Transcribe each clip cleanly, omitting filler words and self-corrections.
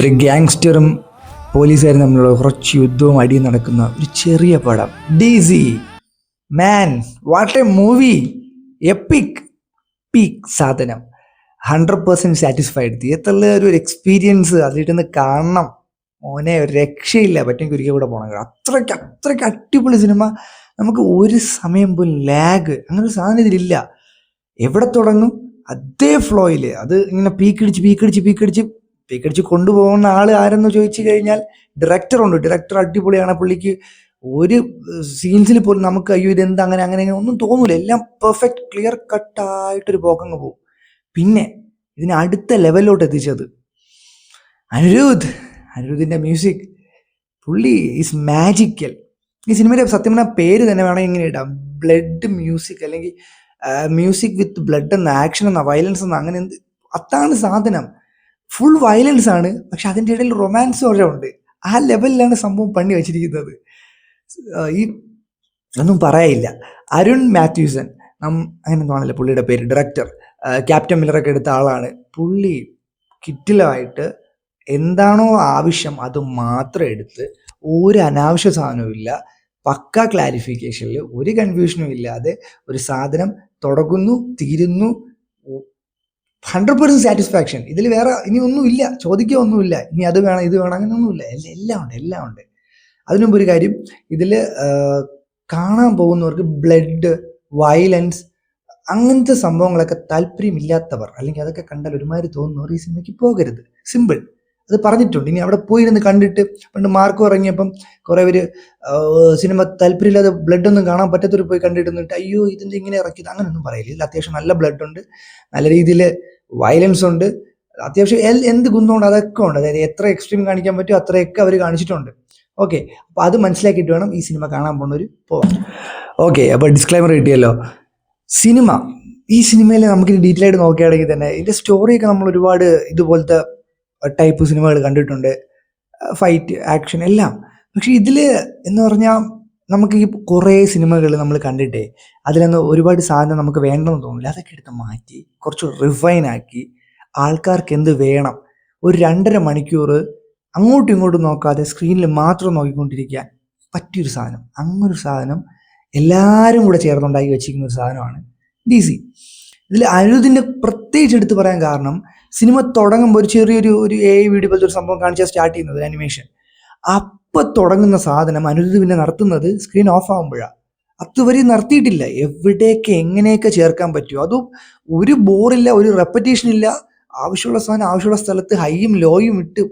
ഒരു ഗ്യാങ്സ്റ്ററും പോലീസുകാരും തമ്മിലുള്ള കുറച്ച് യുദ്ധവും അടിയും നടക്കുന്ന ഒരു ചെറിയ പടം. DC man, what A movie, EPIC peak സാധനം. 100% സാറ്റിസ്ഫൈഡ്. തിയേറ്ററിൽ ഒരു എക്സ്പീരിയൻസ് അതിലിരുന്ന് കാണണം മോനെ, ഒരു രക്ഷയില്ല. പറ്റുമെങ്കിൽ ഒരിക്കൽ കൂടെ പോകണം. അത്രയ്ക്ക് അടിപൊളി സിനിമ. നമുക്ക് ഒരു സമയം പോലും ലാഗ് അങ്ങനെ ഒരു സാധനം ഇതിലില്ല. എവിടെ തുടങ്ങും അതേ ഫ്ലോയിൽ അത് ഇങ്ങനെ പീക്കടിച്ച് കൊണ്ടുപോകുന്ന ആൾ ആരെന്ന് ചോദിച്ചു കഴിഞ്ഞാൽ ഡയറക്ടറുണ്ട്. ഡയറക്ടർ അടിപൊളിയാണ്. പുള്ളിക്ക് ഒരു സീൻസിൽ പോലും നമുക്ക് അയ്യോ ഇതെന്താ അങ്ങനെ ഒന്നും തോന്നൂല. എല്ലാം പെർഫെക്റ്റ് ക്ലിയർ കട്ടായിട്ടൊരു പോക്കങ്ങ് പോകും. പിന്നെ ഇതിന് അടുത്ത ലെവലിലോട്ട് എത്തിച്ചത് അനിരുദ്ധിൻ്റെ മ്യൂസിക്. പുള്ളി ഈസ് മാജിക്കൽ. ഈ സിനിമയുടെ സത്യം പറഞ്ഞ പേര് തന്നെ വേണമെങ്കിൽ ഇങ്ങനെ ഇടാം, ബ്ലഡ് മ്യൂസിക്, അല്ലെങ്കിൽ മ്യൂസിക് വിത്ത് ബ്ലഡ് എന്ന, ആക്ഷൻ എന്ന, വയലൻസ് എന്ന, അങ്ങനെ എന്ത് അതാണ് സാധനം. ഫുൾ വയലൻസ് ആണ്, പക്ഷെ അതിൻ്റെ ഇടയിൽ റൊമാൻസ് വരെ ഉണ്ട്. ആ ലെവലിലാണ് സംഭവം പണി വെച്ചിരിക്കുന്നത്. ഈ ഒന്നും പറയാനില്ല. അരുൺ മാത്യൂസൺ അങ്ങനെ തോന്നല്ലേ പുള്ളിയുടെ പേര്, ഡയറക്ടർ. ക്യാപ്റ്റൻ മില്ലറൊക്കെ എടുത്ത ആളാണ്. പുള്ളി കിറ്റിലായിട്ട് എന്താണോ ആവശ്യം അത് മാത്രം എടുത്ത് ഒരു അനാവശ്യ സാധനവും ഇല്ല, പക്ക ക്ലാരിഫിക്കേഷനിൽ ഒരു കൺഫ്യൂഷനും ഇല്ലാതെ ഒരു സാധനം തുടങ്ങുന്നു, തീരുന്നു. 100% സാറ്റിസ്ഫാക്ഷൻ. ഇതിൽ വേറെ ഇനി ഒന്നുമില്ല, ചോദിക്കുക ഒന്നുമില്ല. ഇനി അത് വേണം ഇത് വേണം അങ്ങനെ ഒന്നുമില്ല. എല്ലാം ഉണ്ട്. അതിനുമുമ്പ് ഒരു കാര്യം, ഇതിൽ കാണാൻ പോകുന്നവർക്ക് ബ്ലഡ്, വയലൻസ്, അങ്ങനത്തെ സംഭവങ്ങളൊക്കെ താല്പര്യമില്ലാത്തവർ, അല്ലെങ്കിൽ അതൊക്കെ കണ്ടാൽ ഒരുമാതിരി തോന്നുന്നവർ ഈ സിനിമയ്ക്ക് പോകരുത്. സിമ്പിൾ. അത് പറഞ്ഞിട്ടുണ്ട്. ഇനി അവിടെ പോയിരുന്ന് കണ്ടിട്ട് പണ്ട് മാർക്കോ ഇറങ്ങിയപ്പം കുറേ പേര് സിനിമ താല്പര്യമില്ലാതെ ബ്ലഡൊന്നും കാണാൻ പറ്റാത്തവർ പോയി കണ്ടിട്ട് അയ്യോ ഇതിൻ്റെ ഇങ്ങനെ ഇറക്കിയത് അങ്ങനെയൊന്നും പറയില്ല. ഇതിൽ അത്യാവശ്യം നല്ല ബ്ലഡ് ഉണ്ട്, നല്ല രീതിയിൽ വയലൻസ് ഉണ്ട്, അത്യാവശ്യം എന്ത് ഗുണമുണ്ട് അതൊക്കെ ഉണ്ട്. അതായത് എത്ര എക്സ്ട്രീം കാണിക്കാൻ പറ്റുമോ അത്രയൊക്കെ അവർ കാണിച്ചിട്ടുണ്ട്. ഓക്കെ, അപ്പോൾ അത് മനസ്സിലാക്കിയിട്ട് വേണം ഈ സിനിമ കാണാൻ പോകുന്നവർ പോവാം. ഓക്കെ, അപ്പോൾ ഡിസ്ക്ലൈമർ കിട്ടിയല്ലോ. ഈ സിനിമയിൽ നമുക്ക് ഡീറ്റെയിൽ ആയിട്ട് നോക്കുകയാണെങ്കിൽ തന്നെ ഇതിൻ്റെ സ്റ്റോറിയൊക്കെ നമ്മൾ ഒരുപാട് ഇതുപോലത്തെ ടൈപ്പ് സിനിമകൾ കണ്ടിട്ടുണ്ട്, ഫൈറ്റ്, ആക്ഷൻ എല്ലാം. പക്ഷെ ഇതിൽ എന്ന് പറഞ്ഞാൽ നമുക്ക് ഈ കുറേ സിനിമകൾ നമ്മൾ കണ്ടിട്ടേ അതിലൊന്ന് ഒരുപാട് സാധനം നമുക്ക് വേണ്ടെന്ന് തോന്നില്ല. അതൊക്കെ എടുത്ത് മാറ്റി കുറച്ച് റിഫൈൻ ആക്കി ആൾക്കാർക്ക് എന്ത് വേണം, ഒരു 2.5 മണിക്കൂർ അങ്ങോട്ടും ഇങ്ങോട്ടും നോക്കാതെ സ്ക്രീനിൽ മാത്രം നോക്കിക്കൊണ്ടിരിക്കാൻ പറ്റിയൊരു സാധനം. അങ്ങനൊരു സാധനം എല്ലാവരും കൂടെ ചേർന്നുണ്ടാക്കി വെച്ചിരിക്കുന്ന ഒരു സാധനമാണ് ഡീസി. ഇതിൽ അനിരുദ്ധിൻ്റെ പ്രത്യേകിച്ച് എടുത്ത് പറയാൻ കാരണം, സിനിമ തുടങ്ങുമ്പോൾ ഒരു ചെറിയൊരു വീഡിയോ പോലത്തെ ഒരു സംഭവം കാണിച്ചാൽ സ്റ്റാർട്ട് ചെയ്യുന്നത്, ഒരു അനിമേഷൻ. അപ്പം തുടങ്ങുന്ന സാധനം അനിരുദ്ധ് പിന്നെ നടത്തുന്നത് സ്ക്രീൻ ഓഫ് ആകുമ്പോഴാണ്. അതുവരെ നടത്തിയിട്ടില്ല. എവിടെയൊക്കെ എങ്ങനെയൊക്കെ ചേർക്കാൻ പറ്റുമോ, അതും ഒരു ബോറില്ല, ഒരു റെപ്പറ്റേഷൻ ഇല്ല. ആവശ്യമുള്ള സാധനം ആവശ്യമുള്ള സ്ഥലത്ത് ഹൈയും ലോയും ഇട്ട്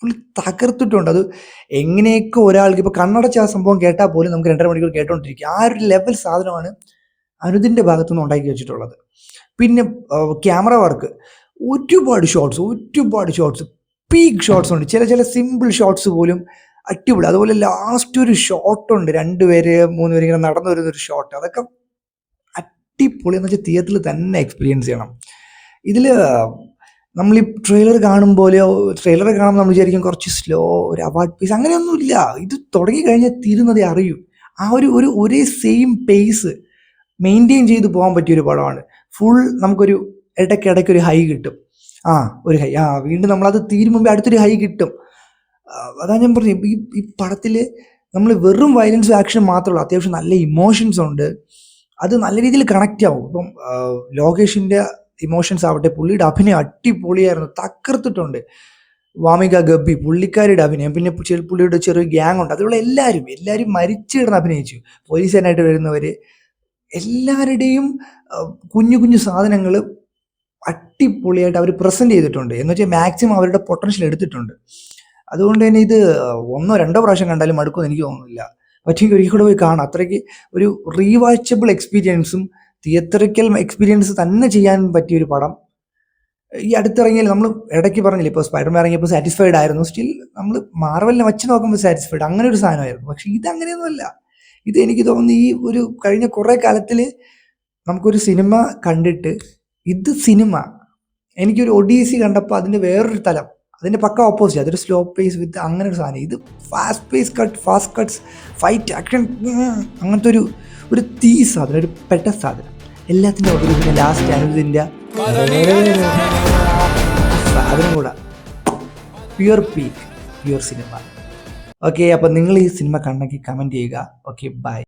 പുള്ളി തകർത്തിട്ടുണ്ട്. അത് എങ്ങനെയൊക്കെ ഒരാൾക്ക് ഇപ്പോൾ കണ്ണടച്ച ആ സംഭവം കേട്ടാൽ പോലും നമുക്ക് 2.5 മണിക്കൂർ കേട്ടോണ്ടിരിക്കുക. ആ ഒരു ലെവൽ സാധനമാണ് അനിരുദ്ധിൻ്റെ ഭാഗത്തുനിന്ന് ഉണ്ടാക്കി വെച്ചിട്ടുള്ളത്. പിന്നെ ക്യാമറ വർക്ക്, ഒരുപാട് ഷോട്ട്സ്, പീക്ക് ഷോട്ട്സ് ഉണ്ട്. ചില സിമ്പിൾ ഷോട്ട്സ് പോലും അടിപൊളി. അതുപോലെ ലാസ്റ്റ് ഒരു ഷോട്ടുണ്ട്, 2 പേര് 3 പേര് ഇങ്ങനെ നടന്നു വരുന്നൊരു ഷോട്ട്. അതൊക്കെ അടിപൊളി എന്ന് വെച്ചാൽ തിയേറ്ററിൽ തന്നെ എക്സ്പീരിയൻസ് ചെയ്യണം. ഇതിൽ നമ്മൾ ഈ ട്രെയിലർ കാണുമ്പോൾ നമ്മൾ വിചാരിക്കും കുറച്ച് സ്ലോ, ഒരു അവാർഡ് പേസ്, അങ്ങനെയൊന്നുമില്ല. ഇത് തുടങ്ങി കഴിഞ്ഞാൽ തീരുന്നതേ അറിയൂ. ആ ഒരേ സെയിം പേസ് മെയിൻറ്റെയിൻ ചെയ്ത് പോകാൻ പറ്റിയൊരു പടമാണ്. ഫുൾ നമുക്കൊരു ഇടയ്ക്കൊരു ഹൈ കിട്ടും. ഒരു ഹൈ, വീണ്ടും നമ്മളത് തീരുമ്പോൾ അടുത്തൊരു ഹൈ കിട്ടും. അതാണ് ഞാൻ പറഞ്ഞത്. ഈ പടത്തിൽ നമ്മൾ വെറും വയലൻസ് ആക്ഷൻ മാത്രമല്ല, അത്യാവശ്യം നല്ല ഇമോഷൻസ് ഉണ്ട്. അത് നല്ല രീതിയിൽ കണക്റ്റ് ആവും. ഇപ്പം ലോകേഷിൻ്റെ ഇമോഷൻസ് ആവട്ടെ, പുള്ളിയുടെ അഭിനയം അടിപൊളിയായിരുന്നു, തകർത്തിട്ടുണ്ട്. വാമിക ഗബ്ബി പുള്ളിക്കാരുടെ അഭിനയം, പിന്നെ പുള്ളിയുടെ ചെറിയ ഗ്യാങ് ഉണ്ട്. അതിലുള്ള എല്ലാവരും മരിച്ചു കിടന്ന് അഭിനയിച്ചു. പോലീസുകാരനായിട്ട് വരുന്നവർ എല്ലാവരുടെയും കുഞ്ഞു സാധനങ്ങൾ അടിപൊളിയായിട്ട് അവർ പ്രസൻറ്റ് ചെയ്തിട്ടുണ്ട്. എന്ന് വെച്ചാൽ മാക്സിമം അവരുടെ പൊട്ടൻഷ്യൽ എടുത്തിട്ടുണ്ട്. അതുകൊണ്ട് തന്നെ ഇത് 1-2 പ്രാവശ്യം കണ്ടാലും മടുക്കുമെന്ന് എനിക്ക് തോന്നുന്നില്ല. പറ്റുമെങ്കിൽ ഒരിക്കൽ കൂടെ പോയി കാണാം. അത്രയ്ക്ക് ഒരു റീവാച്ചബിൾ എക്സ്പീരിയൻസും തിയേറ്ററിക്കൽ എക്സ്പീരിയൻസ് തന്നെ ചെയ്യാൻ പറ്റിയൊരു പടം. ഈ അടുത്തിറങ്ങിയാൽ നമ്മൾ ഇടയ്ക്ക് പറഞ്ഞില്ല, ഇപ്പോൾ സ്പൈഡർമാൻ ഇറങ്ങിയപ്പോൾ സാറ്റിസ്ഫൈഡ് ആയിരുന്നു. സ്റ്റിൽ നമ്മൾ മാർവലിനെ വെച്ച് നോക്കുമ്പോൾ സാറ്റിസ്ഫൈഡ്, അങ്ങനെ ഒരു സാധനമായിരുന്നു. പക്ഷേ ഇതങ്ങനെയൊന്നുമല്ല. ഇത് എനിക്ക് തോന്നുന്നു ഈ ഒരു കഴിഞ്ഞ കുറേ കാലത്തിൽ നമുക്കൊരു സിനിമ കണ്ടിട്ട് ഇത് സിനിമ, എനിക്കൊരു ഒഡീസി കണ്ടപ്പോൾ അതിൻ്റെ വേറൊരു തലം, അതിൻ്റെ പക്ക ഓപ്പോസിറ്റ്. അതൊരു സ്ലോ പേസ് വിത്ത് അങ്ങനെ ഒരു സാധനം. ഇത് ഫാസ്റ്റ് കട്ട്സ്, ഫൈറ്റ്, ആക്ഷൻ, അങ്ങനത്തെ ഒരു തീ സാധനം, ഒരു പെട്ട സാധനം. എല്ലാത്തിൻ്റെ ഉപരി ലാസ്റ്റ് അനിരുദ്ധിൻ്റെ സാധനം കൂടെ pure peak pure cinema. Okay, അപ്പം നിങ്ങൾ ഈ സിനിമ കണ്ടെങ്കിൽ കമൻറ്റ് ചെയ്യുക. Okay, by.